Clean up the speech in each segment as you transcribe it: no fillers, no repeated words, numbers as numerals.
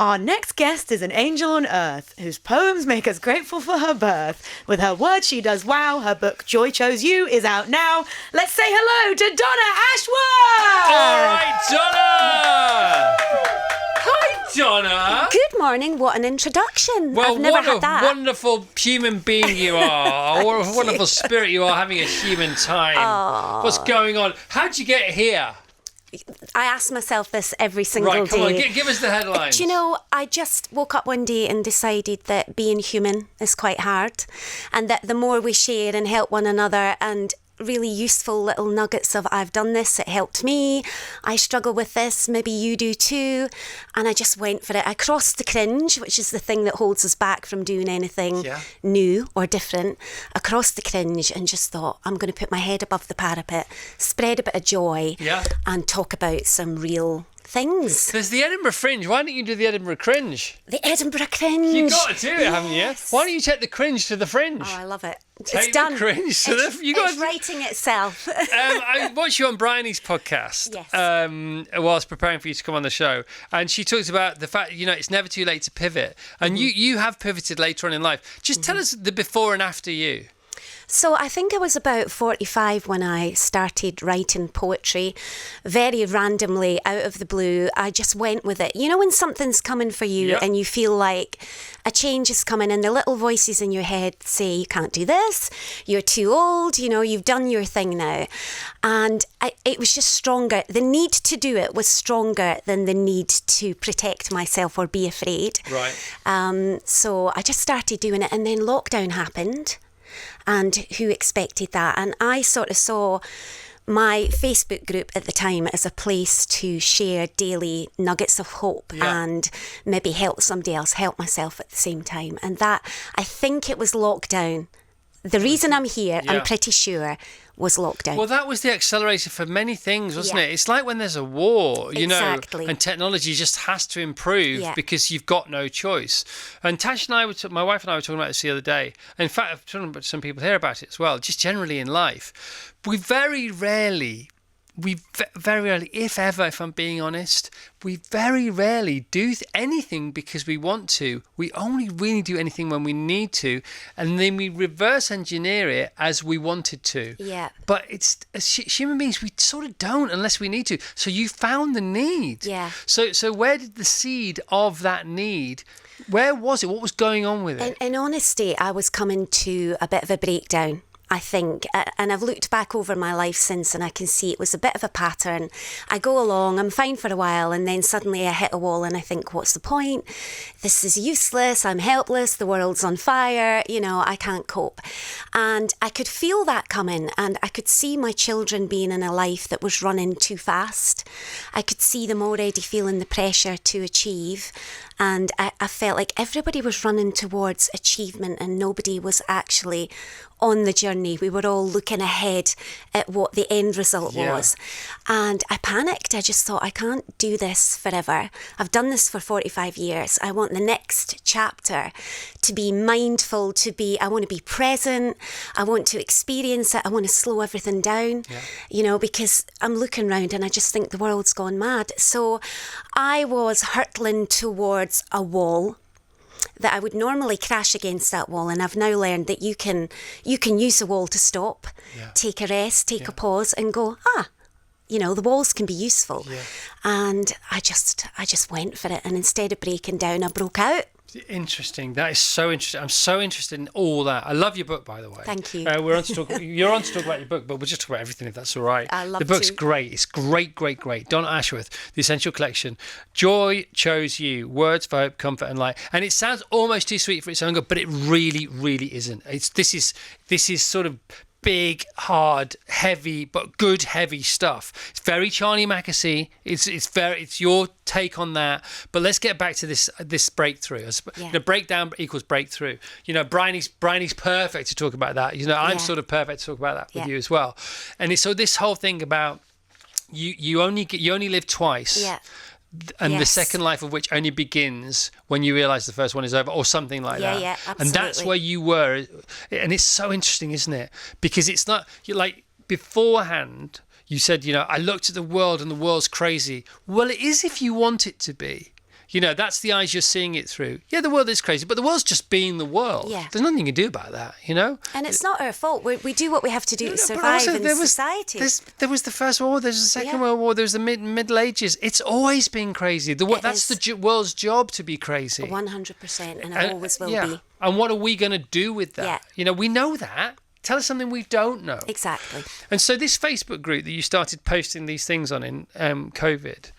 Our next guest is an angel on earth whose poems make us grateful for her birth. With her words she does wow. Her book Joy Chose You is out now. Let's say hello to Donna Ashworth! All right, Donna! Hi, Donna! Good morning. What an introduction. Well, I've never what had a that. wonderful human being you are. What a wonderful spirit you are, having a human time. Aww. What's going on? How'd you get here? I ask myself this every single Right, come on, day. give us the headlines. Do you know, I just woke up one day and decided that being human is quite hard, and that the more we share and help one another, and really useful little nuggets of I've done this, it helped me, I struggle with this, maybe you do too, and I just went for it. I crossed the cringe, which is the thing that holds us back from doing anything new or different. I crossed the cringe and just thought, I'm going to put my head above the parapet, spread a bit of joy, and talk about some real things. There's the Edinburgh Fringe. Why don't you do the Edinburgh Cringe? The Edinburgh Cringe. You've got to do it, haven't you? Why don't you take the cringe to the Fringe? Oh, I love it. Take It's done. the cringe to It's writing itself. I watched you on Bryony's podcast whilst preparing for you to come on the show, and she talks about the fact, it's never too late to pivot, and you have pivoted later on in life. Just tell us the before and after you. So I think I was about 45 when I started writing poetry, very randomly, out of the blue. I just went with it. You know when something's coming for you and you feel like a change is coming, and the little voices in your head say, you can't do this, you're too old, you've done your thing now. And it was just stronger. The need to do it was stronger than the need to protect myself or be afraid. Right. So I just started doing it, and then lockdown happened. And who expected that? And I sort of saw my Facebook group at the time as a place to share daily nuggets of hope and maybe help somebody else, help myself at the same time. And that, I think it was lockdown. The reason I'm here, I'm pretty sure, was lockdown. Well, that was the accelerator for many things, wasn't it? It's like when there's a war, Exactly. and technology just has to improve because you've got no choice. And Tash and I my wife and I were talking about this the other day. In fact, I've talking about some people here about it as well, just generally in life. We very rarely, if ever, if I'm being honest, we very rarely do anything because we want to. We only really do anything when we need to, and then we reverse engineer it as we wanted to. Yeah. But it's as human beings, we sort of don't unless we need to. So you found the need. Yeah. So where did the seed of that need? Where was it? What was going on with it? In honesty, I was coming to a bit of a breakdown, I think, and I've looked back over my life since, and I can see it was a bit of a pattern. I go along, I'm fine for a while, and then suddenly I hit a wall and I think, what's the point? This is useless, I'm helpless, the world's on fire, I can't cope. And I could feel that coming, and I could see my children being in a life that was running too fast. I could see them already feeling the pressure to achieve, and I felt like everybody was running towards achievement and nobody was actually on the journey. We were all looking ahead at what the end result was. And I panicked. I just thought, I can't do this forever. I've done this for 45 years. I want the next chapter to be mindful, I want to be present. I want to experience it. I want to slow everything down, because I'm looking around and I just think the world's gone mad. So I was hurtling towards a wall that I would normally crash against that wall, and I've now learned that you can use the wall to stop, take a rest, take a pause, and go, the walls can be useful. And I just went for it, and instead of breaking down, I broke out. Interesting. That is so interesting. I'm so interested in all that. I love your book, by the way. Thank you. You're on to talk about your book, but we'll just talk about everything if that's all right. I love the book's to. great. It's great. Donna Ashworth, The Essential Collection. Joy Chose You. Words for hope, comfort, and light. And it sounds almost too sweet for its own good, but it really, really isn't. This is sort of big, hard, heavy, but good heavy stuff. It's very Charlie Mackesy. It's your take on that. But let's get back to this breakthrough. Breakdown equals breakthrough. Bryony's perfect to talk about that. I'm sort of perfect to talk about that with you as well. And so this whole thing about you only live twice. Yeah. And the second life of which only begins when you realise the first one is over, or something like that. Yeah, absolutely. And that's where you were. And it's so interesting, isn't it? Because it's not, like, beforehand, you said, I looked at the world and the world's crazy. Well, it is if you want it to be. You know, that's the eyes you're seeing it through. Yeah, the world is crazy, but the world's just being the world. Yeah. There's nothing you can do about that, you know? And it's not our fault. We do what we have to do to But survive also, in society. There was the First World War, there's the Second World War, there's the Middle Ages. It's always been crazy. That's the world's job, to be crazy. 100%, and it always will be. And what are we going to do with that? Yeah. You know, we know that. Tell us something we don't know. Exactly. And so this Facebook group that you started posting these things on in COVID,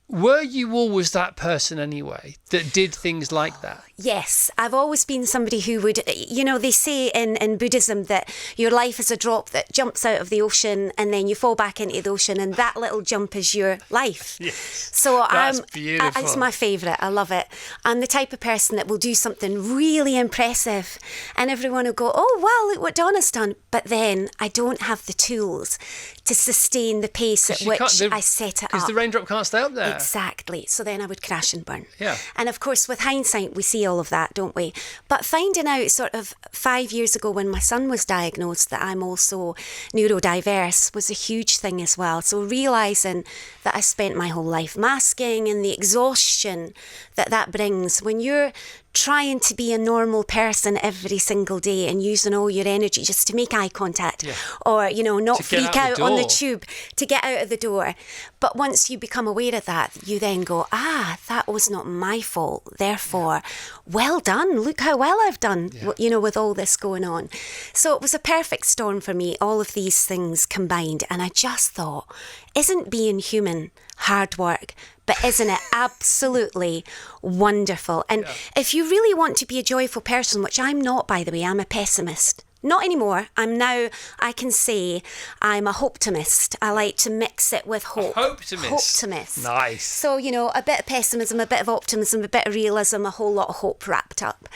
were you always that person anyway that did things like that? Yes, I've always been somebody who would, you know, they say in Buddhism that your life is a drop that jumps out of the ocean and then you fall back into the ocean, and that little jump is your life. Yes. So That's beautiful. It's my favourite. I love it. I'm the type of person that will do something really impressive and everyone will go, oh, wow, look what Donna's done. But then I don't have the tools to sustain the pace at which I set it up. Because the raindrop can't stay up there. Exactly. So then I would crash and burn. Yeah. And of course, with hindsight, we see all of that, don't we? But finding out sort of 5 years ago when my son was diagnosed that I'm also neurodiverse was a huge thing as well. So realising that I spent my whole life masking and the exhaustion that brings when you're trying to be a normal person every single day and using all your energy just to make eye contact or, you know, not freak out on the tube to get out of the door. But once you become aware of that, you then go, that was not my fault. Therefore, well done. Look how well I've done, you know, with all this going on. So it was a perfect storm for me, all of these things combined. And I just thought, isn't being human hard work? But isn't it absolutely wonderful? And if you really want to be a joyful person, which I'm not, by the way, I'm a pessimist. Not anymore. I can say I'm a hoptimist. I like to mix it with hope. Hoptimist. Nice. So, you know, a bit of pessimism, a bit of optimism, a bit of realism, a whole lot of hope wrapped up.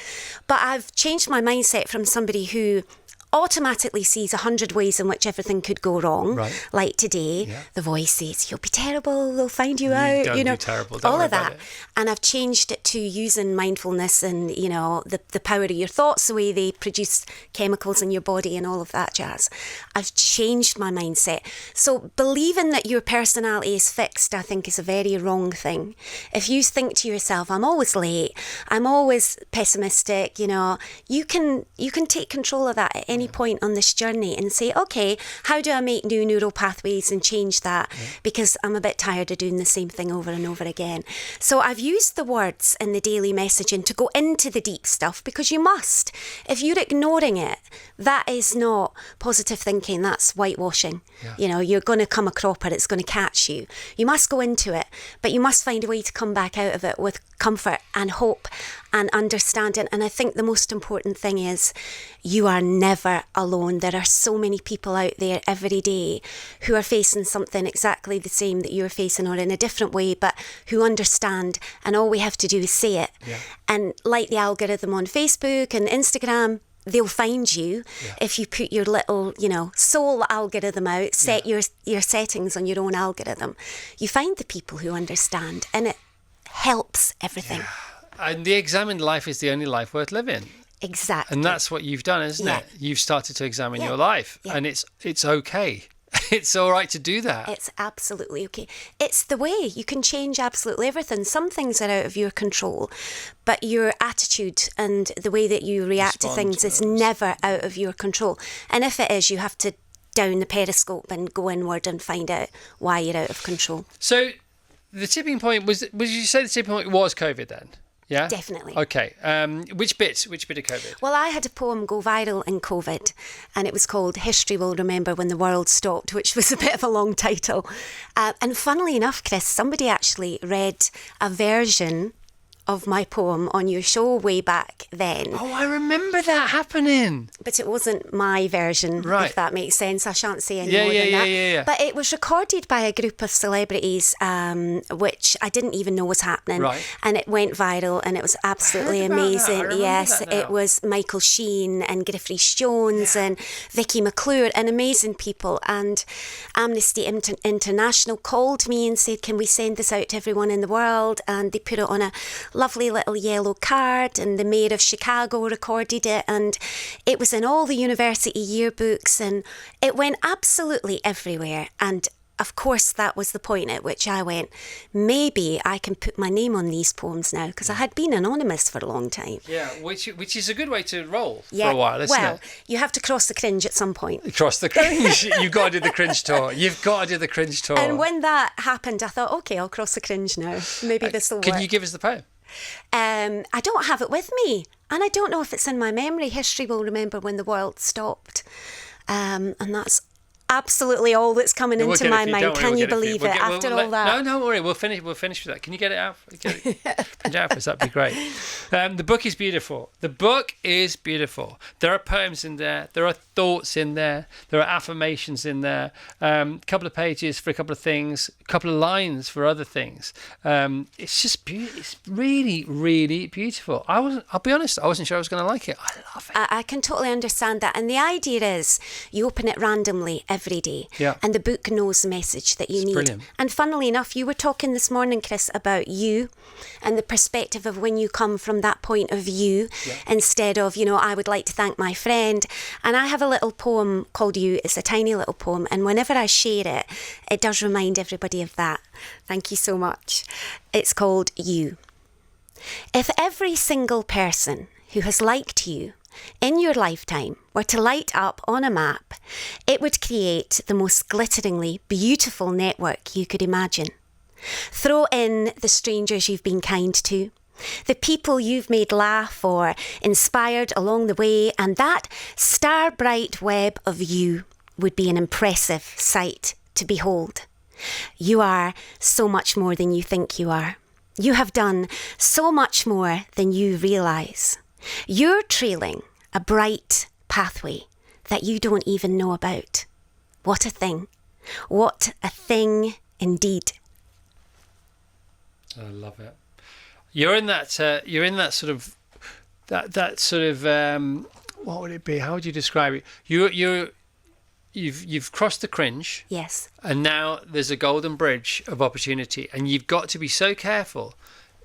But I've changed my mindset from somebody who automatically sees 100 ways in which everything could go wrong. Right. Like today, the voice says, you'll be terrible, they'll find you out. Don't you know, be terrible. Don't all worry of that. about it. And I've changed it to using mindfulness and, you know, the power of your thoughts, the way they produce chemicals in your body and all of that jazz. I've changed my mindset. So believing that your personality is fixed, I think, is a very wrong thing. If you think to yourself, I'm always late, I'm always pessimistic, you know, you can take control of that at any point on this journey and say, okay, how do I make new neural pathways and change that? Because I'm a bit tired of doing the same thing over and over again. So I've used the words in the daily messaging to go into the deep stuff, because you must. If you're ignoring it, that is not positive thinking, that's whitewashing. You know, you're going to come a cropper, it's going to catch you. You must go into it, but you must find a way to come back out of it with comfort and hope and understanding. And I think the most important thing is you are never alone. There are so many people out there every day who are facing something exactly the same that you're facing, or in a different way, but who understand, and all we have to do is say it. And like the algorithm on Facebook and Instagram, they'll find you if you put your little, you know, soul algorithm out, set your settings on your own algorithm. You find the people who understand, and it helps everything. And the examined life is the only life worth living. Exactly. And that's what you've done, isn't it? You've started to examine your life, and it's okay. It's all right to do that. It's absolutely okay. It's the way. You can change absolutely everything. Some things are out of your control, but your attitude and the way that you react to things is never out of your control. And if it is, you have to down the periscope and go inward and find out why you're out of control. So the tipping point was you say the tipping point was COVID then? Yeah? Definitely. Okay. Which bit of COVID? Well, I had a poem go viral in COVID, and it was called History Will Remember When the World Stopped, which was a bit of a long title. And funnily enough, Chris, somebody actually read a version of my poem on your show way back then. Oh, I remember that happening. But it wasn't my version, if that makes sense. I shan't say any more than that. Yeah. But it was recorded by a group of celebrities, which I didn't even know was happening. Right. And it went viral, and it was absolutely amazing. Yes, it was Michael Sheen and Griffiths Jones and Vicky McClure, and amazing people. And Amnesty International called me and said, can we send this out to everyone in the world? And they put it on a lovely little yellow card, and the mayor of Chicago recorded it, and it was in all the university yearbooks, and it went absolutely everywhere. And of course, that was the point at which I went, maybe I can put my name on these poems now, because I had been anonymous for a long time. Yeah, which is a good way to roll for a while, isn't well, it? you have to cross the cringe at some point. Cross the cringe. You've got to do the cringe tour. You've got to do the cringe tour. And when that happened, I thought, okay, I'll cross the cringe now. Maybe this will work. Can you give us the poem? I don't have it with me, and I don't know if it's in my memory. History will remember when the world stopped, and that's absolutely all that's coming into my mind. Can you believe it? After all that, no, don't worry. We'll finish with that. Can you get it out? Print it out for us. That'd be great. The book is beautiful. The book is beautiful. There are poems in there. There are thoughts in there. There are affirmations in there. A couple of pages for a couple of things. A couple of lines for other things. It's just beautiful. It's really, really beautiful. I'll be honest. I wasn't sure I was going to like it. I love it. I can totally understand that. And the idea is you open it randomly every day. Yeah. And the book knows the message that you need. Brilliant. And funnily enough, you were talking this morning, Chris, about you and the perspective of when you come from that point of view instead of, I would like to thank my friend. And I have a little poem called You. It's a tiny little poem. And whenever I share it, it does remind everybody of that. Thank you so much. It's called You. If every single person who has liked you in your lifetime were to light up on a map, it would create the most glitteringly beautiful network you could imagine. Throw in the strangers you've been kind to, the people you've made laugh or inspired along the way, and that star-bright web of you would be an impressive sight to behold. You are so much more than you think you are. You have done so much more than you realise. You're trailing a bright pathway that you don't even know about. What a thing. What a thing indeed. I love it. You're in that sort of what would it be? How would you describe it? You've crossed the cringe. Yes. And now there's a golden bridge of opportunity, and you've got to be so careful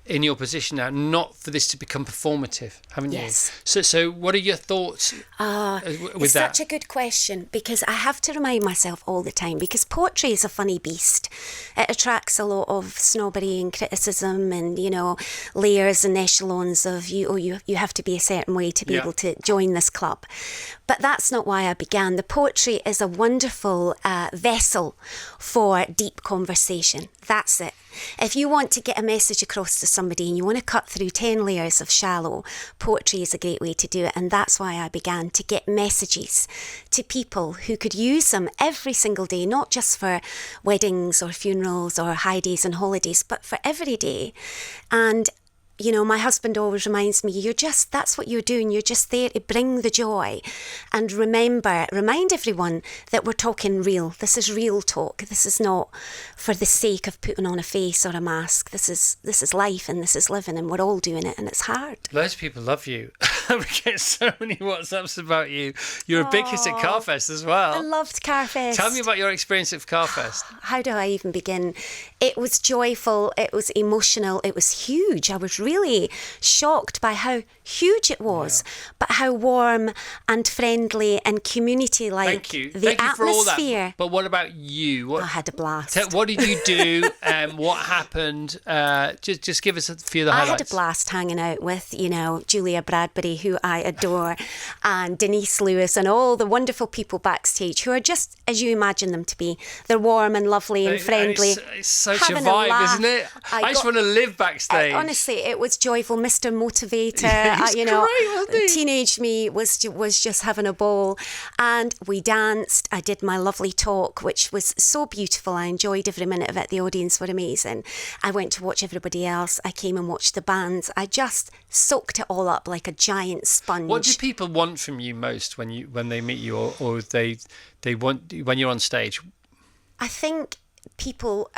in your position now not for this to become performative, haven't you? Yes. So what are your thoughts with it's that? such a good question, because I have to remind myself all the time, because poetry is a funny beast. It attracts a lot of snobbery and criticism and, layers and echelons of you have to be a certain way to be able to join this club. But that's not why I began. The poetry is a wonderful vessel for deep conversation. That's it. If you want to get a message across to somebody and you want to cut through 10 layers of shallow, poetry is a great way to do it. And that's why I began to get messages to people who could use them every single day, not just for weddings or funerals or high days and holidays, but for every day. And my husband always reminds me, that's what you're doing. You're just there to bring the joy. And remind everyone that we're talking real. This is real talk. This is not for the sake of putting on a face or a mask. This is life and this is living, and we're all doing it, and it's hard. Loads of people love you. We get so many WhatsApps about you. You're a big hit at Carfest as well. I loved Carfest. Tell me about your experience at Carfest. How do I even begin? It was joyful. It was emotional. It was huge. I was really shocked by how huge it was, but how warm and friendly and community-like. Thank you. The Thank you for all atmosphere. that. But what about you? I had a blast. What did you do? What happened? Just give us a few of the highlights. I had a blast hanging out with, Julia Bradbury, who I adore, and Denise Lewis, and all the wonderful people backstage who are just as you imagine them to be. They're warm and lovely and friendly. It's such a vibe, isn't it? I just want to live backstage. Honestly, it was joyful. Mr. Motivator, great, wasn't he? Teenage me was just having a ball, and we danced. I did my lovely talk, which was so beautiful. I enjoyed every minute of it. The audience were amazing. I went to watch everybody else. I came and watched the bands. I just soaked it all up like a giant sponge. What do people want from you most when they meet you, or they want when you're on stage? I think people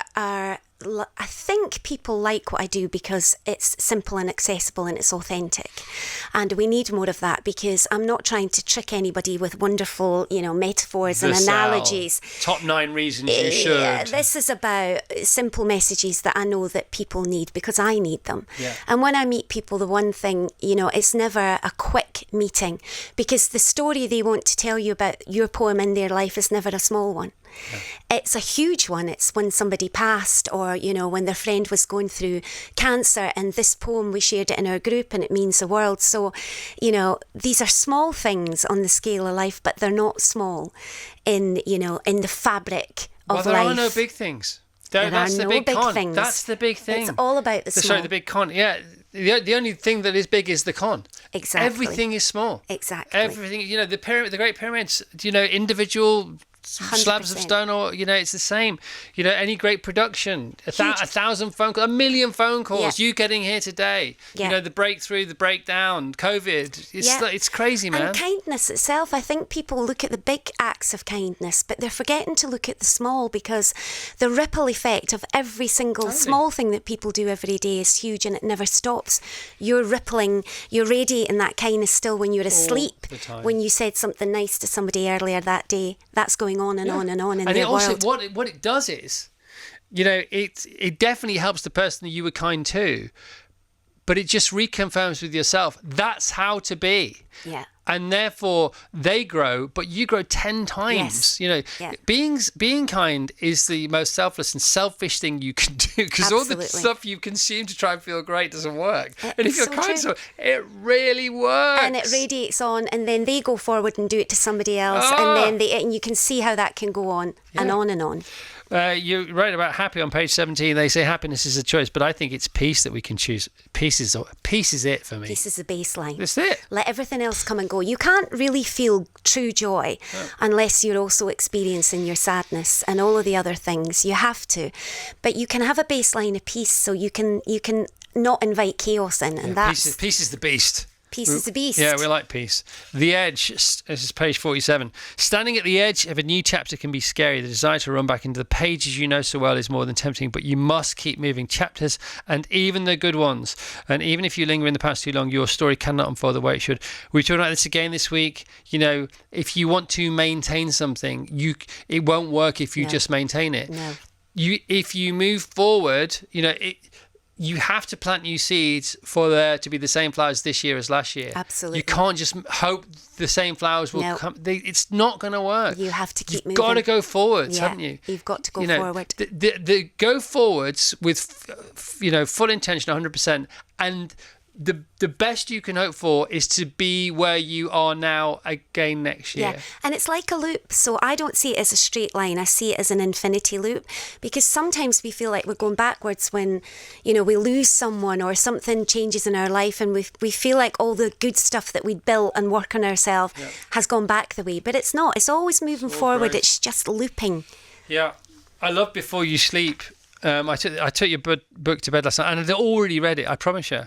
like what I do because it's simple and accessible and it's authentic. And we need more of that, because I'm not trying to trick anybody with wonderful, metaphors and analogies. Top 9 reasons you should. Yeah, this is about simple messages that I know that people need because I need them. Yeah. And when I meet people, the one thing, it's never a quick meeting, because the story they want to tell you about your poem in their life is never a small one. It's a huge one. It's when somebody passed, or, you know, when their friend was going through cancer, and this poem, we shared it in our group and it means the world. So, you know, these are small things on the scale of life, but they're not small in, you know, in the fabric of life. Well, there are no big things. That's the big con. Things. That's the big thing. It's all about the small. Sorry, the big con. Yeah, the only thing that is big is the con. Exactly. Everything is small. Exactly. Everything. You know, the Great Pyramids. You know, individual 100%. slabs of stone, or, you know, it's the same. You know, any great production, a thousand phone calls, 1 million phone calls. You getting here today. You know, the breakthrough, the breakdown, COVID. It's crazy, man. And kindness itself. I think people look at the big acts of kindness, but they're forgetting to look at the small, because the ripple effect of every single small thing that people do every day is huge, and it never stops. You're rippling, you're radiating that kindness still when you're asleep. When you said something nice to somebody earlier that day, that's going on and on and on in the world. What it does is, you know, it definitely helps the person that you were kind to, but it just reconfirms with yourself that's how to be. Yeah. And therefore they grow, but you grow 10 times. You know, being kind is the most selfless and selfish thing you can do, because all the stuff you consume to try and feel great doesn't work. And if you're kind to it really works. And it radiates on, and then they go forward and do it to somebody else, and you can see how that can go on and on and on. You write about happy on page 17. They say happiness is a choice, but I think it's peace that we can choose. Peace is it for me. Peace is the baseline. That's it. Let everything else come and go. You can't really feel true joy unless you're also experiencing your sadness and all of the other things. You have to, but you can have a baseline of peace, so you can not invite chaos in, and that's peace is the beast. Peace is the beast. Yeah, we like peace. The edge, this is page 47. Standing at the edge of a new chapter can be scary. The desire to run back into the pages you know so well is more than tempting, but you must keep moving. Chapters, and even the good ones. And even if you linger in the past too long, your story cannot unfold the way it should. We're talking about this again this week. You know, if you want to maintain something, it won't work if you just maintain it. No. If you move forward, you know, you have to plant new seeds for there to be the same flowers this year as last year. Absolutely. You can't just hope the same flowers will come. It's not going to work. You have to keep moving. You've got to go forwards, haven't you? You've got to go forward. The go forwards with, you know, full intention, 100%, and the best you can hope for is to be where you are now again next year. Yeah, and it's like a loop. So I don't see it as a straight line. I see it as an infinity loop, because sometimes we feel like we're going backwards when, you know, we lose someone or something changes in our life, and we feel like all the good stuff that we'd built and work on ourselves has gone back the way. But it's not. It's always moving forward. Great. It's just looping. Yeah. I love Before You Sleep. I took your book to bed last night, and I'd already read it, I promise you.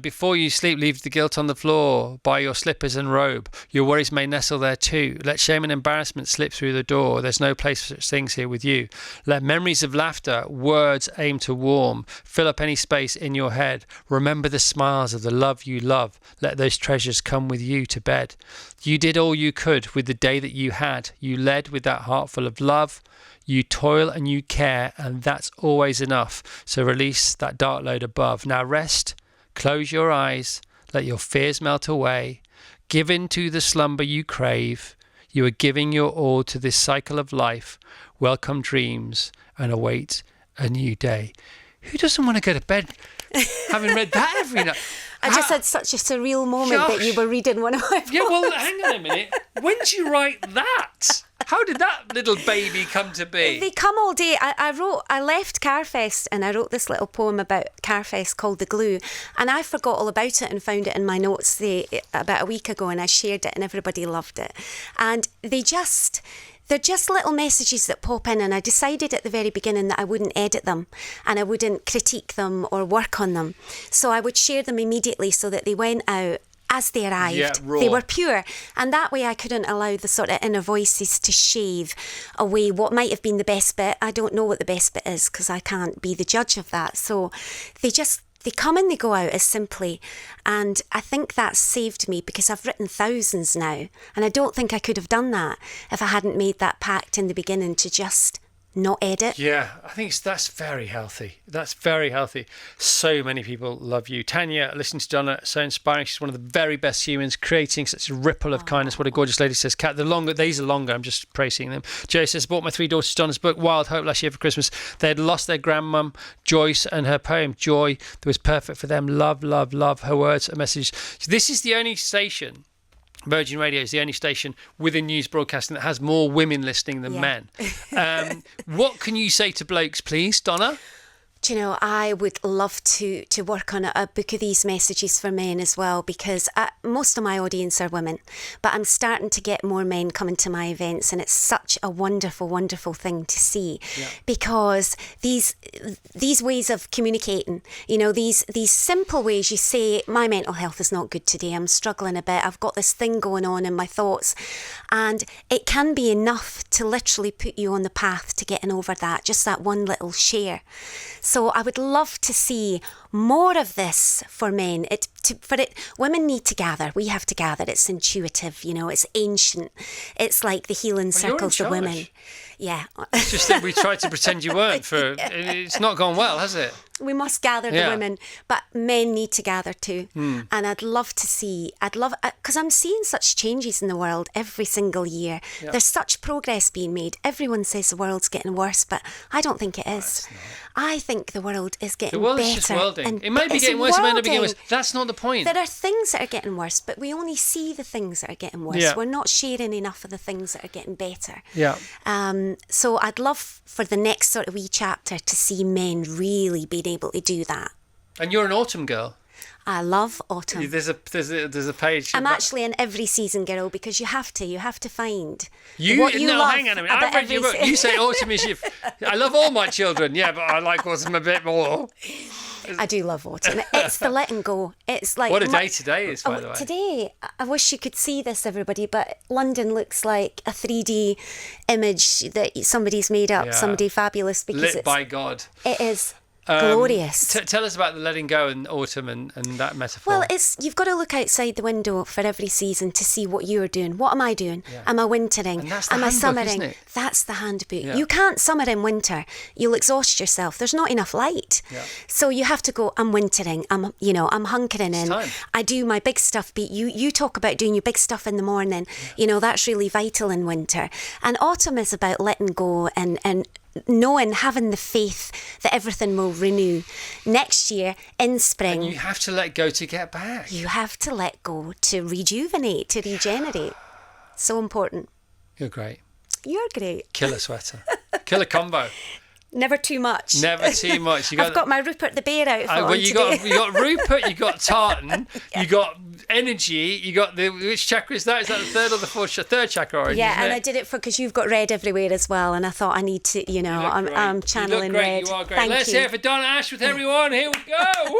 Before you sleep, leave the guilt on the floor. Buy your slippers and robe. Your worries may nestle there too. Let shame and embarrassment slip through the door. There's no place for such things here with you. Let memories of laughter, words aim to warm. Fill up any space in your head. Remember the smiles of the love you love. Let those treasures come with you to bed. You did all you could with the day that you had. You led with that heart full of love. You toil and you care, and that's always enough. So release that dark load above. Now rest, close your eyes, let your fears melt away. Give in to the slumber you crave. You are giving your all to this cycle of life. Welcome dreams and await a new day. Who doesn't want to go to bed having read that every night? I just had such a surreal moment that you were reading one of my poems. Yeah, well, hang on a minute. When did you write that? How did that little baby come to be? They come all day. I left Carfest and I wrote this little poem about Carfest called The Glue, and I forgot all about it and found it in my notes about a week ago, and I shared it and everybody loved it. And they're just little messages that pop in, and I decided at the very beginning that I wouldn't edit them and I wouldn't critique them or work on them. So I would share them immediately so that they went out as they arrived. Yeah, raw. They were pure. And that way I couldn't allow the sort of inner voices to shave away what might have been the best bit. I don't know what the best bit is because I can't be the judge of that. So they come and they go out as simply. And I think that's saved me because I've written thousands now. And I don't think I could have done that if I hadn't made that pact in the beginning to just not edit. Yeah, I think that's very healthy. That's very healthy. So many people love you. Tanya, listening to Donna, so inspiring. She's one of the very best humans, creating such a ripple of kindness. What a gorgeous lady, says Kat. These are longer, I'm just praising them. Joe says, bought my 3 daughters Donna's book, Wild Hope, last year for Christmas. They had lost their grandmum, Joyce, and her poem, Joy, that was perfect for them. Love, love, love. Her words, a message. This is the only station, Virgin Radio is the only station within news broadcasting that has more women listening than men. What can you say to blokes, please, Donna? Do you know, I would love to work on a book of these messages for men as well, because most of my audience are women, but I'm starting to get more men coming to my events, and it's such a wonderful, wonderful thing to see, because these ways of communicating, you know, these simple ways, you say, my mental health is not good today, I'm struggling a bit, I've got this thing going on in my thoughts, and it can be enough to literally put you on the path to getting over that, just that one little share. So I would love to see more of this for men. Women need to gather. We have to gather. It's intuitive, you know, it's ancient. It's like the healing circles of women. Yeah. It's just that we tried to pretend you weren't it's not gone well, has it? We must gather the women, but men need to gather too. And I'd love to see, because I'm seeing such changes in the world every single year. There's such progress being made. Everyone says the world's getting worse, but I don't think it is. I think the world is getting better. The world is just worlding. It might be getting worse, it might not be getting worse. That's not the point. There are things that are getting worse, but we only see the things that are getting worse. Yeah. We're not sharing enough of the things that are getting better. Yeah. So I'd love for the next sort of wee chapter to see men really being able to do that. And you're an autumn girl. I love autumn. There's a page. I'm actually an every season girl, because you have to find you. what you love. Hang on a minute. I've read your book. You say autumn is your. I love all my children, yeah, but I like autumn a bit more. I do love autumn. It's the letting go. It's like what a day today is, by the way. Today, I wish you could see this, everybody, but London looks like a 3D image that somebody's made up. Somebody fabulous, because lit by God. It is. Glorious. Tell us about the letting go in autumn and that metaphor. Well, you've got to look outside the window for every season to see what you're doing. What am I doing? Yeah. Am I wintering? And that's the am I handbook, summering? isn't it? That's the handbook. Yeah. You can't summer in winter. You'll exhaust yourself. There's not enough light. Yeah. So you have to go, I'm wintering. I'm hunkering in. Time. I do my big stuff. But you talk about doing your big stuff in the morning. Yeah. You know, that's really vital in winter. And autumn is about letting go and knowing, having the faith that everything will renew next year in spring. And you have to let go to get back. You have to let go to rejuvenate, to regenerate. So important. You're great. You're great. Killer sweater. Killer combo. Never too much. Never too much. I've got my Rupert the Bear outfit on you today. got Rupert, you got tartan, you got energy, you got which chakra is that? Is that the third or the fourth? Third chakra orange. Yeah, and I did it because you've got red everywhere as well, and I thought I need to, I'm channeling you look great. red. You are great. Thank Let's you. hear it for Donna Ashworth, everyone. Here we go. Woo!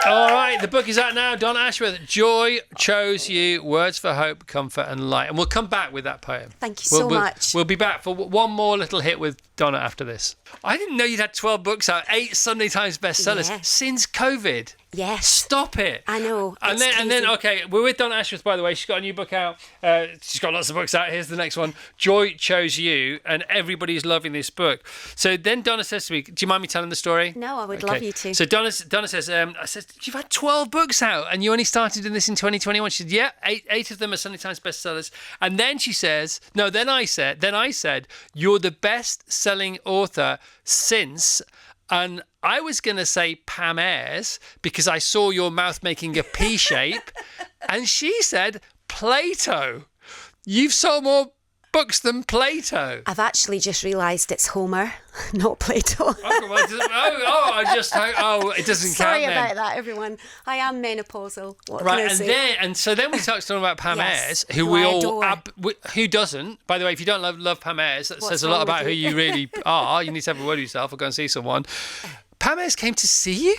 All right, the book is out now. Donna Ashworth, Joy Chose You, Words for Hope, Comfort and Light. And we'll come back with that poem. Thank you so much. We'll be back for one more little hit with Donna after this. I didn't know you'd had 12 books out, 8 Sunday Times bestsellers since COVID. Yes. Stop it. I know. And then, okay, we're with Donna Ashworth, by the way. She's got a new book out. She's got lots of books out. Here's the next one. Joy Chose You, and everybody's loving this book. So then Donna says to me, do you mind me telling the story? No, I would love you to. So Donna says, I said, you've had 12 books out and you only started doing this in 2021. She said, yeah, eight of them are Sunday Times bestsellers. And then she says, then I said, you're the best-selling author since... And I was going to say Pam Ayres because I saw your mouth making a P shape. And she said Plato. You've sold more books than Plato. I've actually just realised it's Homer, not Plato. It doesn't Sorry count then. about that, everyone. I am menopausal. What Right, can I say? then we touched on about Pam Ayres, Who I adore. who doesn't? By the way, if you don't love Pam Ayres, that What's says a lot wrong about with who you? you really are. You need to have a word with yourself or go and see someone. Pam Ayres came to see you?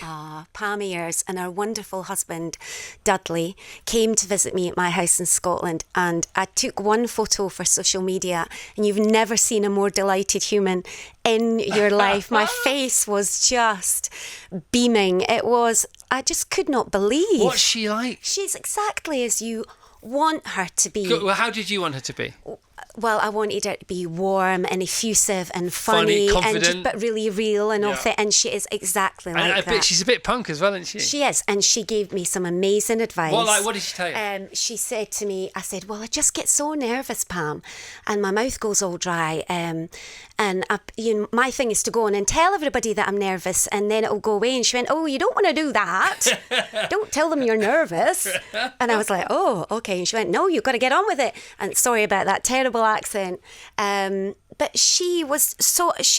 Pam Ayres and her wonderful husband, Dudley, came to visit me at my house in Scotland, and I took one photo for social media, and you've never seen a more delighted human in your life. My face was just beaming. I just could not believe. What's she like? She's exactly as you want her to be. Well, how did you want her to be? Well, I wanted her to be warm and effusive and funny, confident. but really real and authentic. And she is exactly like that. She's a bit punk as well, isn't she? She is, and she gave me some amazing advice. What did she tell you? She said to me, I said, well, I just get so nervous, Pam, and my mouth goes all dry. My thing is to go on and tell everybody that I'm nervous, and then it'll go away. And she went, oh, you don't want to do that. Don't tell them you're nervous. And I was like, oh, okay. And she went, no, you've got to get on with it. And sorry about that terrible accent. But she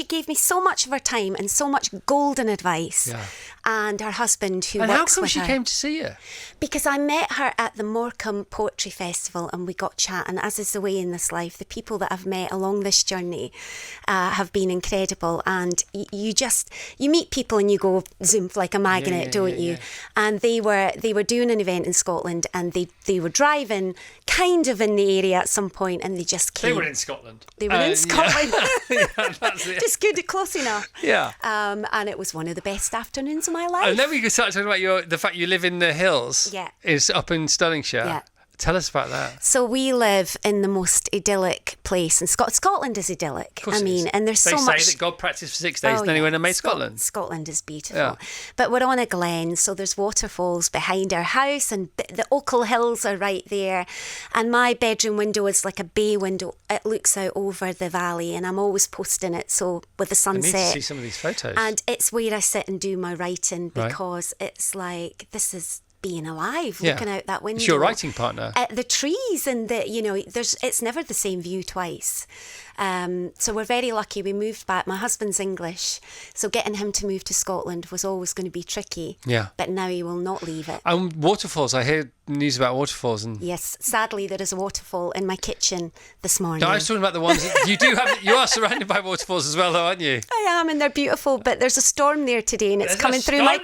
gave me so much of her time and so much golden advice. Yeah. And her husband, who works with her. And how come she came to see you? Because I met her at the Morecambe Poetry Festival, and we got chatting. As is the way in this life, the people that I've met along this journey have been incredible. And you meet people and you go zoom like a magnet, don't you? Yeah. And they were doing an event in Scotland, and they were driving kind of in the area at some point, and they just came. They were in Scotland. They were in Scotland. Yeah, that's it. Just good, close enough. Yeah. And it was one of the best afternoons of my life. And then we could start talking about the fact you live in the hills. Yeah. Is up in Stirlingshire. Yeah. Tell us about that. So we live in the most idyllic place in Scotland. Scotland is idyllic. I mean, and there's so much. They say that God practiced for 6 days, and then he went and made Scotland. Scotland is beautiful. But we're on a glen, so there's waterfalls behind our house, and the Ochil Hills are right there. And my bedroom window is like a bay window. It looks out over the valley, and I'm always posting it. So with the sunset. I need to see some of these photos. And it's where I sit and do my writing, because it's like, this is being alive, looking out that window. It's your writing partner. The trees, and it's never the same view twice. So we're very lucky. We moved back. My husband's English, so getting him to move to Scotland was always going to be tricky. Yeah. But now he will not leave it. And waterfalls. I hear news about waterfalls. And yes, sadly there is a waterfall in my kitchen this morning. No, I was talking about the ones that you do have. You are surrounded by waterfalls as well, though, aren't you? I am, and they're beautiful. But there's a storm there today, and it's coming through my.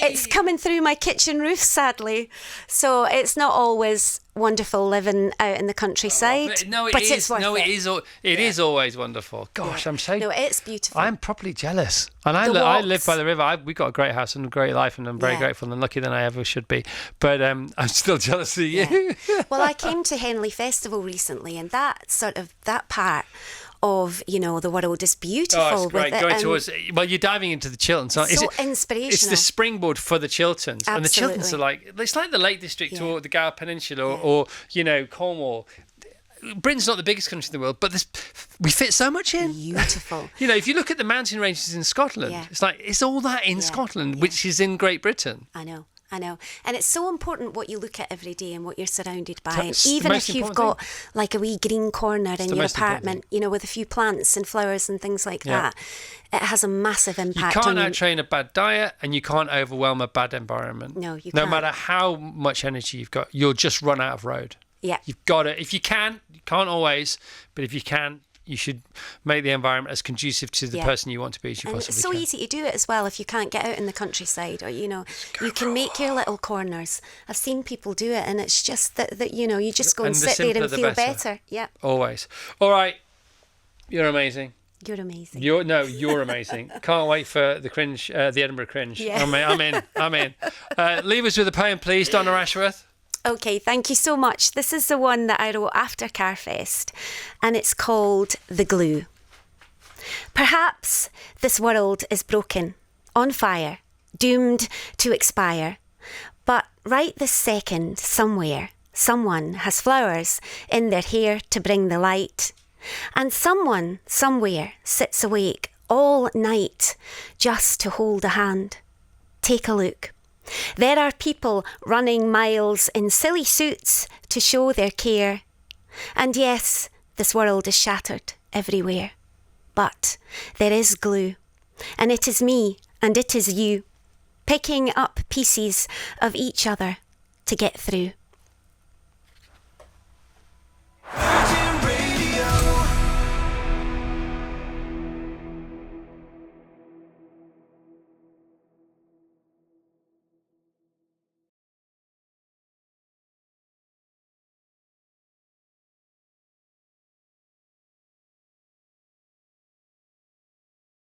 It's coming through my kitchen roof, sadly. So it's not always wonderful living out in the countryside. It is always wonderful. Gosh, I'm so. No, it's beautiful. I'm properly jealous, and I live by the river. We've got a great house and a great life, and I'm very grateful and lucky than I ever should be. But I'm still jealous of you. Well, I came to Henley Festival recently, and that part of the world is beautiful. Oh, it's great. Going towards, you're diving into the Chilterns. So inspirational. It's the springboard for the Chilterns. Absolutely. And the Chilterns are it's like the Lake District or the Gower Peninsula or Cornwall. Britain's not the biggest country in the world, but we fit so much in. Beautiful. If you look at the mountain ranges in Scotland, it's all that in Scotland, which is in Great Britain. I know. And it's so important what you look at every day and what you're surrounded by. And even if you've got like a wee green corner in your apartment, with a few plants and flowers and things like that, it has a massive impact. You can't out-train a bad diet, and you can't overwhelm a bad environment. No, you can't. No matter how much energy you've got, you'll just run out of road. Yeah. You've got to, if you can't always, but if you can, you should make the environment as conducive to the person you want to be as you possibly can. It's so easy to do it as well if you can't get out in the countryside, or you can make your little corners. I've seen people do it, and it's just that you just go and sit there and feel better. Yeah. Always. All right. You're amazing. You're amazing. You're amazing. Can't wait for the Cringe, the Edinburgh Cringe. Yeah. I'm in. Leave us with a poem, please, Donna Ashworth. Okay, thank you so much. This is the one that I wrote after Carfest, and it's called The Glue. Perhaps this world is broken, on fire, doomed to expire. But right this second, somewhere, someone has flowers in their hair to bring the light. And someone, somewhere, sits awake all night just to hold a hand. Take a look. There are people running miles in silly suits to show their care. And yes, this world is shattered everywhere. But there is glue, and it is me and it is you, picking up pieces of each other to get through.